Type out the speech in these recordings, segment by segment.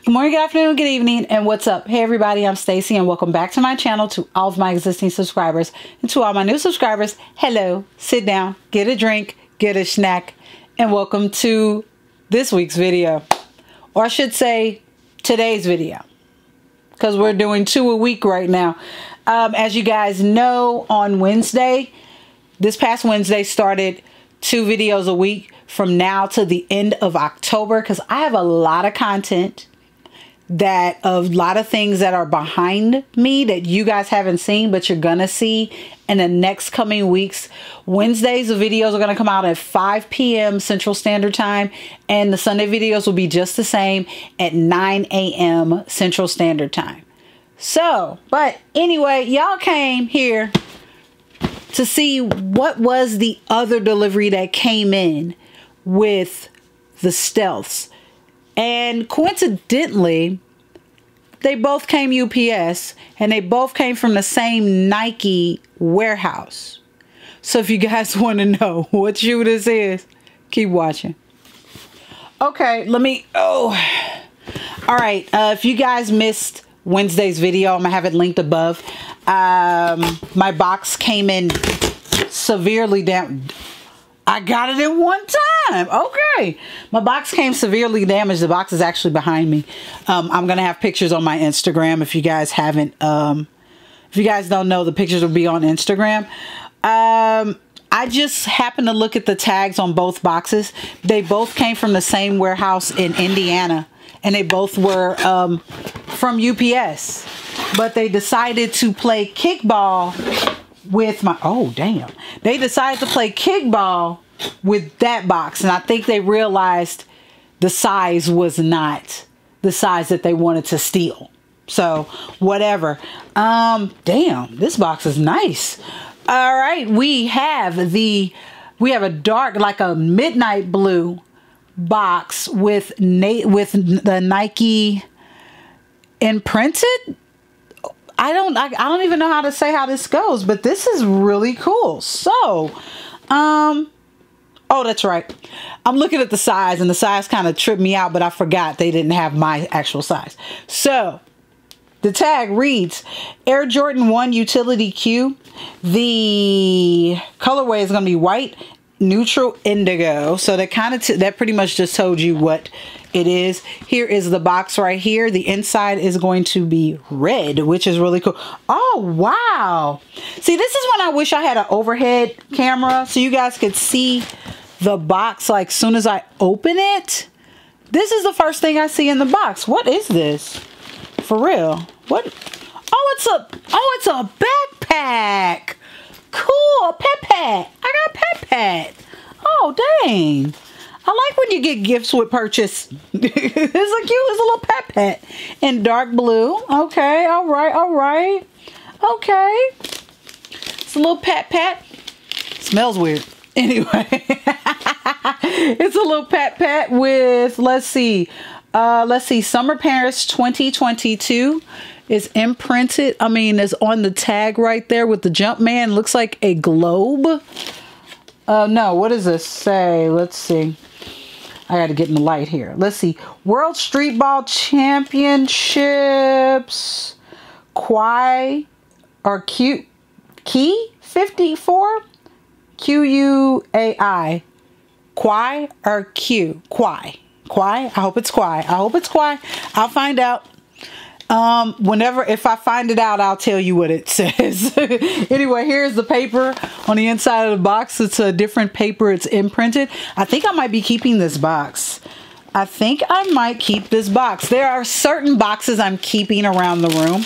Good morning, good afternoon, good evening, and what's up? Hey everybody, I'm Stacy and welcome back to my channel. To all of my existing subscribers and to all my new subscribers, hello, sit down, get a drink, get a snack, and welcome to this week's video. Or I should say today's video, because we're doing 2 a week right now. As you guys know, on Wednesday, this past Wednesday, started 2 videos a week from now to the end of October, because I have a lot of content, that a lot of things that are behind me that you guys haven't seen, but you're gonna see in the next coming weeks. Wednesdays, the videos are gonna come out at 5 p.m. Central Standard Time, and the Sunday videos will be just the same at 9 a.m. Central Standard Time. So, but anyway, y'all came here to see what was the other delivery that came in with the stealths. And coincidentally, they both came UPS, and they both came from the same Nike warehouse. So if you guys want to know what shoe this is, keep watching. Okay, all right, if you guys missed Wednesday's video, I'm gonna have it linked above. My box came in severely damaged. I got it in one time. Okay. My box came severely damaged. The box is actually behind me. I'm going to have pictures on my Instagram. If you guys haven't, if you guys don't know, the pictures will be on Instagram. I just happened to look at the tags on both boxes. They both came from the same warehouse in Indiana, and they both were from UPS. But they decided to play kickball with my, oh damn, they decided to play kickball with that box, and I think they realized the size was not the size that they wanted to steal. So whatever. Damn, this box is nice. All right, we have a dark, like a midnight blue box with the Nike imprinted. I don't even know how to say how this goes, but this is really cool. So, oh, that's right. I'm looking at the size, and the size kind of tripped me out, but I forgot they didn't have my actual size. So, the tag reads Air Jordan 1 Utility Q. The colorway is going to be white, neutral, indigo. So that that pretty much just told you what it is. Here is the box right here. The inside is going to be red, which is really cool. Oh, wow. See, this is when I wish I had an overhead camera so you guys could see the box like soon as I open it. This is the first thing I see in the box. What is this? For real. What? Oh, it's a backpack. Cool, pet pat. I got a pet pat. Oh, dang. I like when you get gifts with purchase. It's a little pet pet in dark blue. Okay, all right. Okay. It's a little pet pat. Smells weird. Anyway. It's a little pet pat with, let's see, Summer Paris 2022 is imprinted. I mean, it's on the tag right there with the Jumpman. Looks like a globe. No, what does this say? Let's see. I got to get in the light here. Let's see. World Street Ball Championships. Quai or Key 54? Quai. Quai or Q? Quai. Quai? I hope it's Quai. I hope it's Quai. I'll find out. If I find it out, I'll tell you what it says. Anyway, here's the paper on the inside of the box. It's a different paper. It's imprinted. I think I might be keeping this box. I think I might keep this box. There are certain boxes I'm keeping around the room.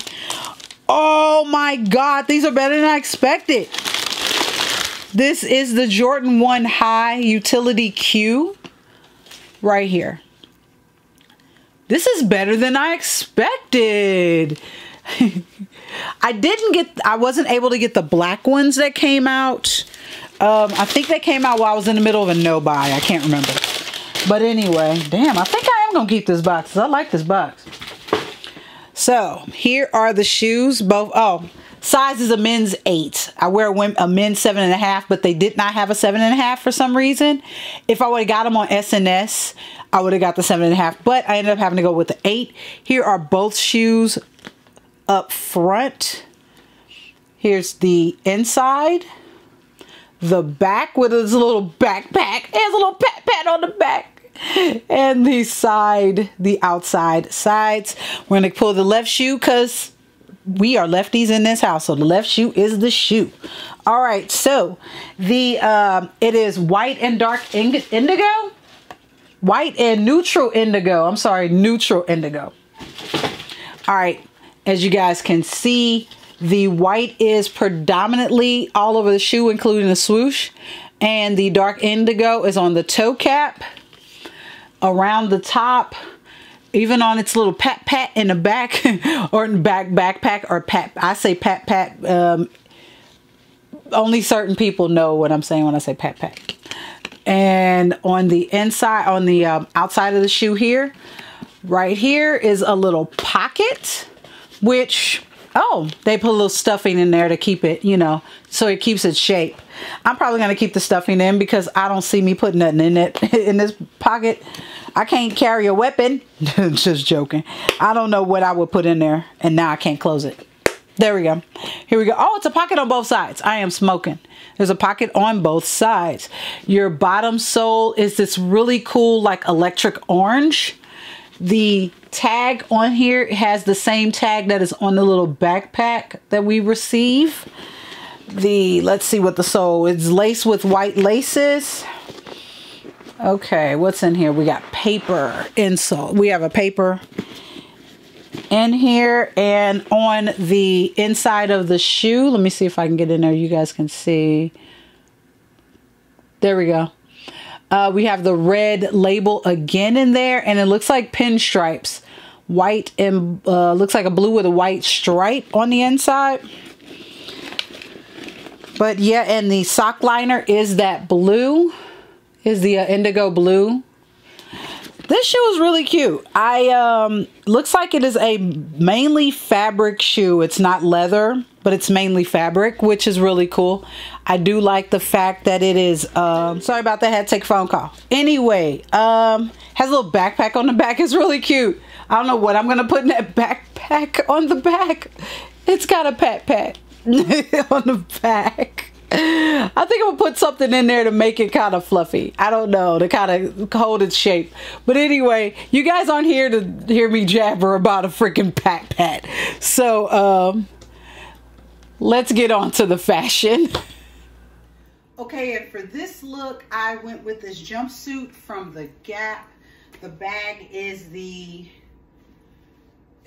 Oh my God, these are better than I expected. This is the Jordan 1 High Utility Q right here. This is better than I expected. I wasn't able to get the black ones that came out. I think they came out while I was in the middle of a no buy. I can't remember. But anyway, damn, I think I am going to keep this box. I like this box. So here are the shoes. Both. Oh, size is a men's 8. I wear a men's 7.5, but they did not have a 7.5 for some reason. If I would have got them on SNS, I would have got the 7.5, but I ended up having to go with the 8. Here are both shoes up front. Here's the inside. The back with his little backpack. It has a little pat on the back. And the side, the outside sides. We're going to pull the left shoe because we are lefties in this house. So the left shoe is the shoe. All right. So it is white and dark indigo. White and neutral indigo. I'm sorry, neutral indigo. All right. As you guys can see, the white is predominantly all over the shoe, including the swoosh. And the dark indigo is on the toe cap, around the top, even on its little pat in the back, or in the backpack, or pat. I say pat. Only certain people know what I'm saying when I say pat. And on the inside, on the outside of the shoe here, right here is a little pocket, which, oh, they put a little stuffing in there to keep it, you know, so it keeps its shape. I'm probably going to keep the stuffing in because I don't see me putting nothing in it in this pocket. I can't carry a weapon. Just joking. I don't know what I would put in there, and now I can't close it. There we go. Here we go. Oh, it's a pocket on both sides. I am smoking. There's a pocket on both sides. Your bottom sole is this really cool, like, electric orange. The tag on here has the same tag that is on the little backpack that we receive. Let's see what the sole is. Laced with white laces. Okay, what's in here? We got paper insole. We have a paper in here, and on the inside of the shoe, let me see if I can get in there. You guys can see. There we go. We have the red label again in there, and it looks like pinstripes. White and looks like a blue with a white stripe on the inside. But yeah, and the sock liner is that blue, is the indigo blue. This shoe is really cute. Looks like it is a mainly fabric shoe. It's not leather, but it's mainly fabric, which is really cool. I do like the fact that it is, sorry about that, I had to take a phone call. Anyway, has a little backpack on the back. It's really cute. I don't know what I'm going to put in that backpack on the back. It's got a pat on the back. I think I'm gonna put something in there to make it kind of fluffy. I don't know, to kind of hold its shape. But anyway, you guys aren't here to hear me jabber about a freaking pat. So let's get on to the fashion. Okay, and for this look, I went with this jumpsuit from the Gap. The bag is the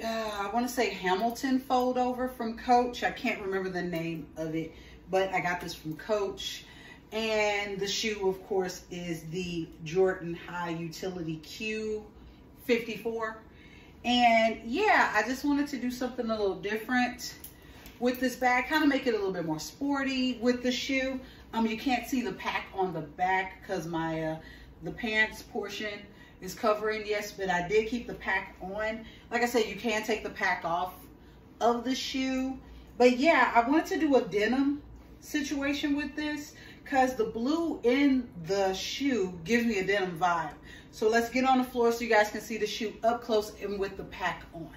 I want to say Hamilton fold over from Coach. I can't remember the name of it, but I got this from Coach. And the shoe, of course, is the Jordan High Utility Q 54. And yeah, I just wanted to do something a little different with this bag, kind of make it a little bit more sporty with the shoe. You can't see the pack on the back because my the pants portion is covering, yes, but I did keep the pack on. Like I said, you can take the pack off of the shoe. But yeah, I wanted to do a denim situation with this because the blue in the shoe gives me a denim vibe. So let's get on the floor so you guys can see the shoe up close and with the pack on.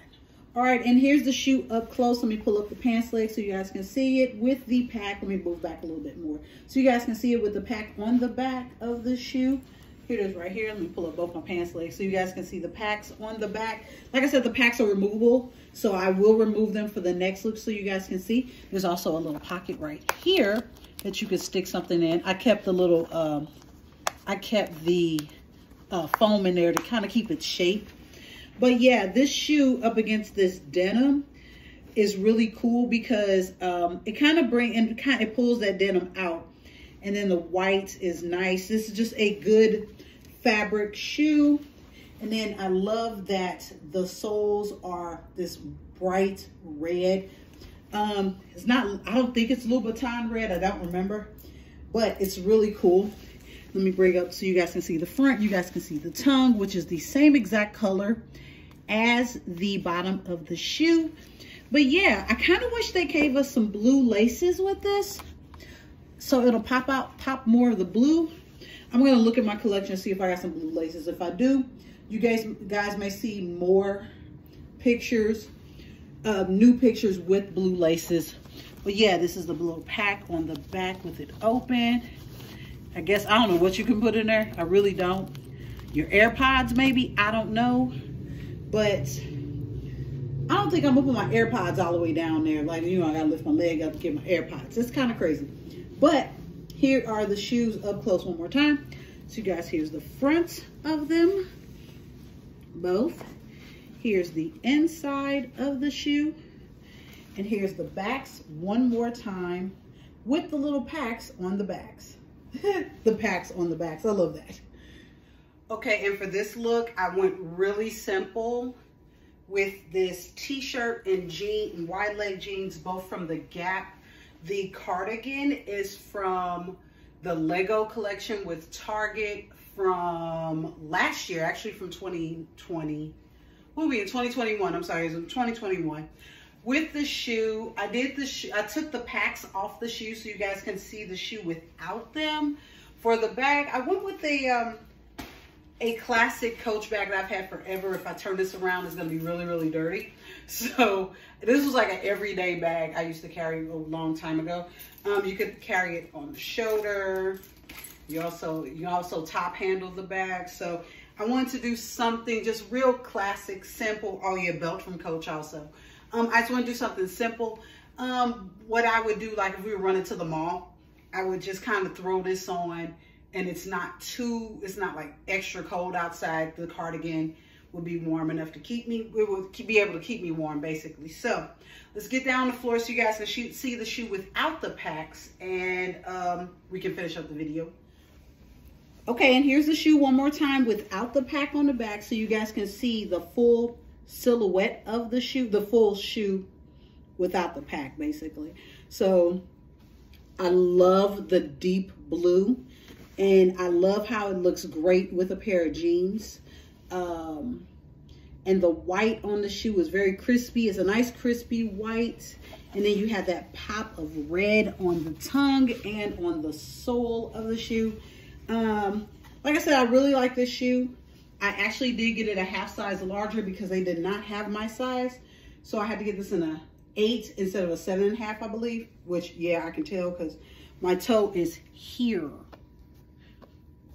All right, and here's the shoe up close. Let me pull up the pants leg so you guys can see it with the pack. Let me move back a little bit more so you guys can see it with the pack on the back of the shoe. Here it is right here. Let me pull up both my pants legs so you guys can see the packs on the back. Like I said, the packs are removable, so I will remove them for the next look so you guys can see. There's also a little pocket right here that you could stick something in. I kept the little, foam in there to kind of keep its shape. But yeah, this shoe up against this denim is really cool because it kind of it pulls that denim out. And then the white is nice. This is just a good fabric shoe. And then I love that the soles are this bright red. It's not, I don't think it's Louboutin red. I don't remember. But it's really cool. Let me bring up so you guys can see the front. You guys can see the tongue, which is the same exact color as the bottom of the shoe. But yeah, I kind of wish they gave us some blue laces with this, so it'll pop more of the blue. I'm gonna look at my collection and see if I got some blue laces. If I do, you guys may see more pictures, new pictures with blue laces. But yeah, this is the blue pack on the back with it open. I guess, I don't know what you can put in there. I really don't. Your AirPods maybe, I don't know. But I don't think I'm gonna put my AirPods all the way down there. Like, you know, I gotta lift my leg up to get my AirPods. It's kind of crazy. But here are the shoes up close one more time. So you guys, here's the front of them, both. Here's the inside of the shoe. And here's the backs one more time with the little packs on the backs. The packs on the backs, I love that. Okay, and for this look, I went really simple with this t-shirt and wide leg jeans, both from the Gap. The cardigan is from the Lego collection with Target from last year, actually from 2020. We'll be in 2021, I'm sorry, it's in 2021. With the shoe, I took the packs off the shoe so you guys can see the shoe without them. For the bag, I went with a classic Coach bag that I've had forever. If I turn this around, it's gonna be really, really dirty. So this was like an everyday bag I used to carry a long time ago. You could carry it on the shoulder. You also top handle the bag. So I wanted to do something just real classic, simple. Oh yeah, belt from Coach also. I just want to do something simple. What I would do, like if we were running to the mall, I would just kind of throw this on, and it's not like extra cold outside. The cardigan would be warm enough to keep me, it would be able to keep me warm basically. So let's get down on the floor so you guys can see the shoe without the packs, and we can finish up the video. Okay, and here's the shoe one more time without the pack on the back so you guys can see the full silhouette of the shoe, the full shoe without the pack basically. So I love the deep blue, and I love how it looks great with a pair of jeans. And the white on the shoe is very crispy. It's a nice crispy white, and then you have that pop of red on the tongue and on the sole of the shoe. Like I said, I really like this shoe. I actually did get it a half size larger because they did not have my size. So I had to get this in a 8 instead of a 7.5, I believe. Which, yeah, I can tell because my toe is here.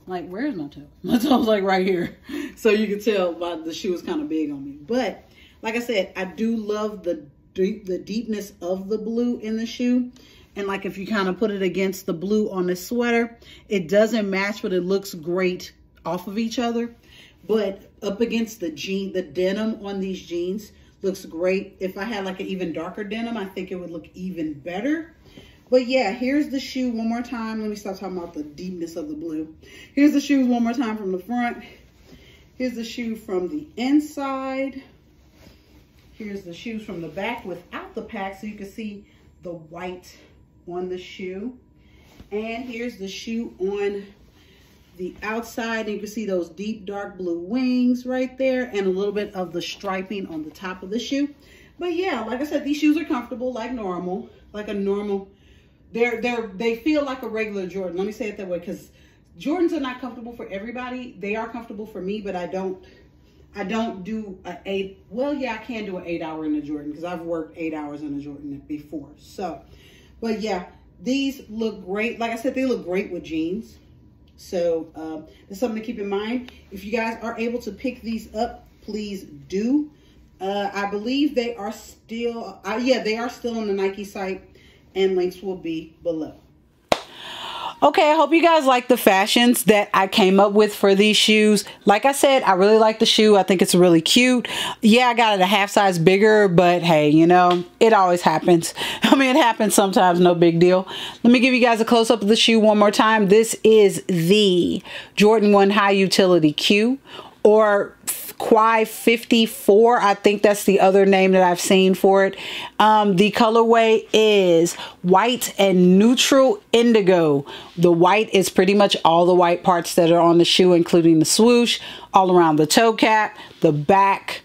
Like, where's my toe? My toe's like right here. So you can tell the shoe is kind of big on me. But, like I said, I do love the deepness of the blue in the shoe. And like if you kind of put it against the blue on the sweater, it doesn't match, but it looks great off of each other. But up against the denim on these jeans looks great. If I had like an even darker denim, I think it would look even better. But yeah, here's the shoe one more time. Let me stop talking about the deepness of the blue. Here's the shoes one more time from the front. Here's the shoe from the inside. Here's the shoes from the back without the pack so you can see the white on the shoe. And here's the shoe on the outside, and you can see those deep dark blue wings right there, and a little bit of the striping on the top of the shoe. But yeah, like I said, these shoes are comfortable like normal, like a normal. They feel like a regular Jordan. Let me say it that way, because Jordans are not comfortable for everybody. They are comfortable for me, but I don't do well, yeah, I can do an 8 hour in a Jordan because I've worked 8 hours in a Jordan before. So, but yeah, these look great. Like I said, they look great with jeans. So that's something to keep in mind. If you guys are able to pick these up, please do. I believe they are still, yeah, they are still on the Nike site, and links will be below. Okay, I hope you guys like the fashions that I came up with for these shoes. Like I said, I really like the shoe. I think it's really cute. Yeah, I got it a half size bigger, but hey, you know, it always happens. I mean, it happens sometimes, no big deal. Let me give you guys a close-up of the shoe one more time. This is the Jordan 1 High Utility Q, or Quai 54. I think that's the other name that I've seen for it. The colorway is white and neutral indigo. The white is pretty much all the white parts that are on the shoe, including the swoosh, all around the toe cap, the back,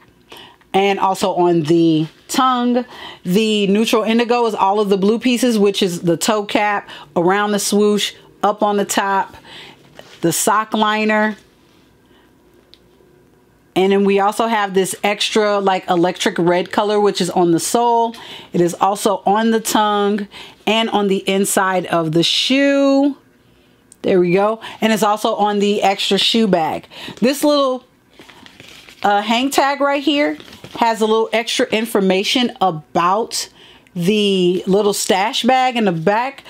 and also on the tongue. The neutral indigo is all of the blue pieces, which is the toe cap, around the swoosh, up on the top, the sock liner. And then we also have this extra like electric red color, which is on the sole. It is also on the tongue and on the inside of the shoe. There we go. And it's also on the extra shoe bag. This little hang tag right here has a little extra information about the little stash bag in the back.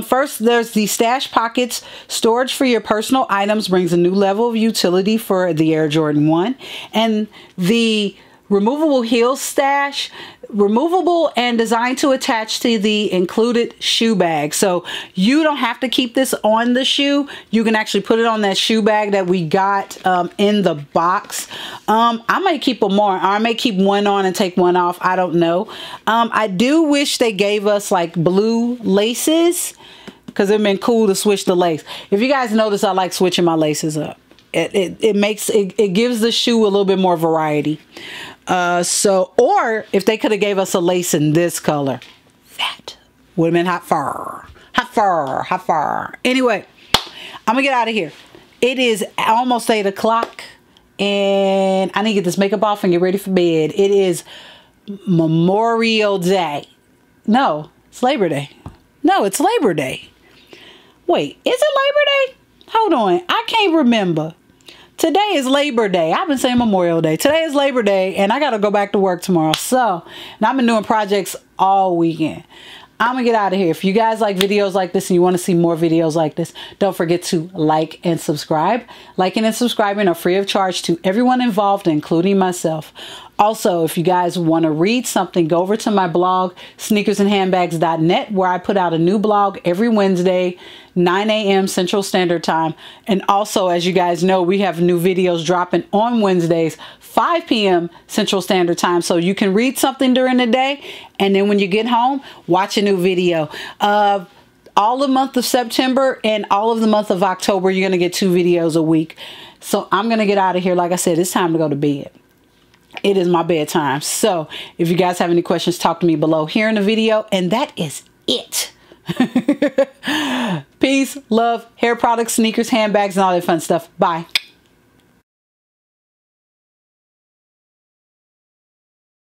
First, there's the stash pockets. Storage for your personal items brings a new level of utility for the Air Jordan 1. And the removable heel stash, removable and designed to attach to the included shoe bag. So you don't have to keep this on the shoe. You can actually put it on that shoe bag that we got in the box. I might keep them more. Or I may keep one on and take one off. I don't know. I do wish they gave us like blue laces, because it'd been cool to switch the lace. If you guys notice, I like switching my laces up. It gives the shoe a little bit more variety. Or if they could have gave us a lace in this color, that would have been hot fur. Hot fur, hot fur. Anyway, I'm gonna get out of here. It is almost 8 o'clock and I need to get this makeup off and get ready for bed. It is Memorial Day. No, it's Labor Day. No, it's Labor Day. Wait, is it Labor Day? Hold on, I can't remember. Today is Labor Day. I've been saying Memorial Day. Today is Labor Day and I got to go back to work tomorrow. So, and I've been doing projects all weekend. I'm going to get out of here. If you guys like videos like this and you want to see more videos like this, don't forget to like and subscribe. Liking and subscribing are free of charge to everyone involved, including myself. Also, if you guys want to read something, go over to my blog, sneakersandhandbags.net, where I put out a new blog every Wednesday, 9 a.m. Central Standard Time. And also, as you guys know, we have new videos dropping on Wednesdays, 5 p.m. Central Standard Time. So you can read something during the day, and then when you get home, watch a new video. All the month of September and all of the month of October, you're going to get 2 videos a week. So I'm going to get out of here. Like I said, it's time to go to bed. It is my bedtime. So if you guys have any questions, talk to me below here in the video. And that is it. Peace, love, hair products, sneakers, handbags, and all that fun stuff. Bye.